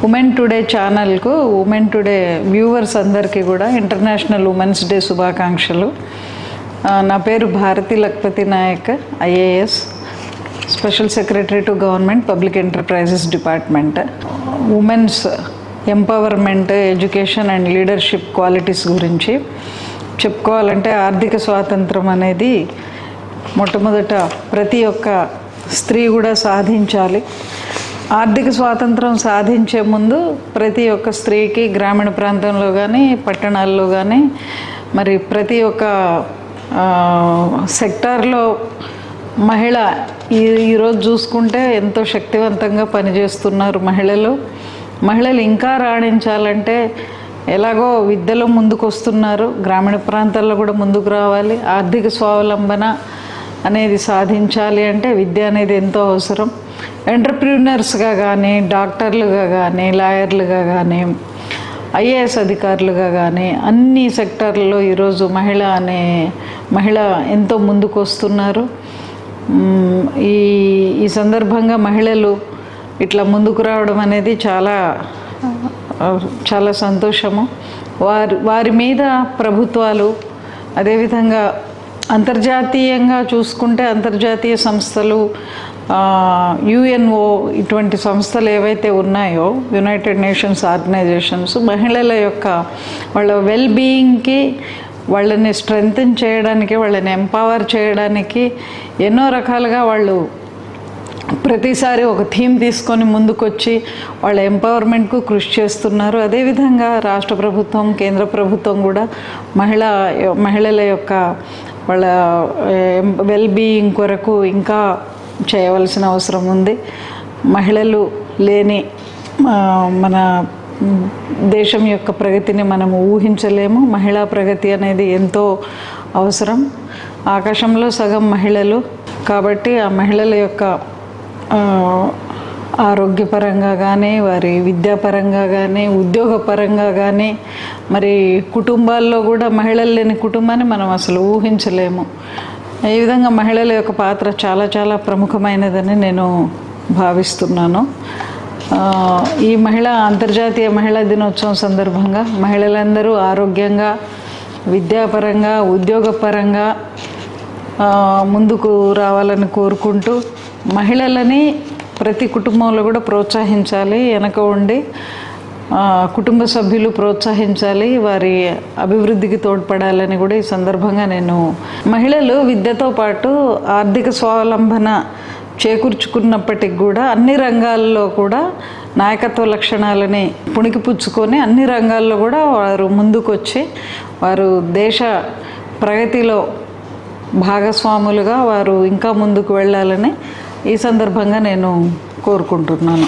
Women today ఛానల్కు women today viewers అందరికీ కూడా ఇంటర్నేషనల్ ఉమెన్స్ డే శుభాకాంక్షలు. నా పేరు Bharati Lakpati Naik, IAS, special secretary to government public enterprises department. Women's empowerment, education and leadership qualities గురించి చెప్పుకోవాలంటే ఆర్థిక స్వాతంత్రం అనేది మొట్టమొదట ప్రతి ఒక్క స్త్రీ కూడా సాధించాలి. ఆర్థిక స్వాతంత్రం సాధించే ముందు ప్రతి ఒక్క స్త్రీకి గ్రామీణ ప్రాంతంలో కానీ పట్టణాల్లో కానీ మరి ప్రతి ఒక్క సెక్టార్లో మహిళ ఈరోజు చూసుకుంటే ఎంతో శక్తివంతంగా పనిచేస్తున్నారు మహిళలు ఇంకా రాణించాలంటే ఎలాగో విద్యలో ముందుకు వస్తున్నారు, గ్రామీణ ప్రాంతాల్లో కూడా ముందుకు రావాలి. ఆర్థిక స్వావలంబన అనేది సాధించాలి అంటే విద్య అనేది ఎంతో అవసరం. ఎంటర్ప్రీనర్స్గా కానీ, డాక్టర్లుగా కానీ, లాయర్లుగా కానీ, ఐఏఎస్ అధికారులుగా కానీ అన్ని సెక్టార్లలో ఈరోజు మహిళ ఎంతో ముందుకు వస్తున్నారు. ఈ సందర్భంగా మహిళలు ఇట్లా ముందుకు రావడం అనేది చాలా సంతోషము. వారి మీద ప్రభుత్వాలు, అదేవిధంగా అంతర్జాతీయంగా చూసుకుంటే అంతర్జాతీయ సంస్థలు, యుఎన్ఓ ఇటువంటి సంస్థలు ఏవైతే ఉన్నాయో, యునైటెడ్ నేషన్స్ ఆర్గనైజేషన్స్, మహిళల యొక్క వాళ్ళ వెల్బీయింగ్కి, వాళ్ళని స్ట్రెంగ్తన్ చేయడానికి, వాళ్ళని ఎంపవర్ చేయడానికి ఎన్నో రకాలుగా వాళ్ళు ప్రతిసారి ఒక థీమ్ తీసుకొని ముందుకొచ్చి వాళ్ళ ఎంపవర్మెంట్కు కృషి చేస్తున్నారు. అదేవిధంగా రాష్ట్ర ప్రభుత్వం, కేంద్ర ప్రభుత్వం కూడా మహిళల యొక్క వాళ్ళ వెల్బీయింగ్ కొరకు ఇంకా చేయవలసిన అవసరం ఉంది. మహిళలు లేని మన దేశం యొక్క ప్రగతిని మనము ఊహించలేము. మహిళా ప్రగతి అనేది ఎంతో అవసరం. ఆకాశంలో సగం మహిళలు కాబట్టి ఆ మహిళల యొక్క ఆరోగ్యపరంగా కానీ, వారి విద్యాపరంగా కానీ, ఉద్యోగపరంగా కానీ, మరి కుటుంబాల్లో కూడా మహిళలు లేని కుటుంబాన్ని మనం అసలు ఊహించలేము. ఈ విధంగా మహిళల యొక్క పాత్ర చాలా ప్రముఖమైనదని నేను భావిస్తున్నాను. ఈ అంతర్జాతీయ మహిళా దినోత్సవం సందర్భంగా మహిళలందరూ ఆరోగ్యంగా, విద్యాపరంగా, ఉద్యోగపరంగా ముందుకు రావాలని కోరుకుంటూ, మహిళలని ప్రతి కుటుంబంలో కూడా ప్రోత్సహించాలి. వెనక ఉండి కుటుంబ సభ్యులు ప్రోత్సహించాలి, వారి అభివృద్ధికి తోడ్పడాలని కూడా ఈ సందర్భంగా మహిళలు విద్యతో పాటు ఆర్థిక స్వావలంబన చేకూర్చుకున్నప్పటికి కూడా అన్ని రంగాల్లో కూడా నాయకత్వ లక్షణాలని పుణికిపుచ్చుకొని అన్ని రంగాల్లో కూడా వారు ముందుకొచ్చి వారు దేశ ప్రగతిలో భాగస్వాములుగా వారు ఇంకా ముందుకు వెళ్ళాలని ఈ సందర్భంగా నేను కోరుకుంటున్నాను.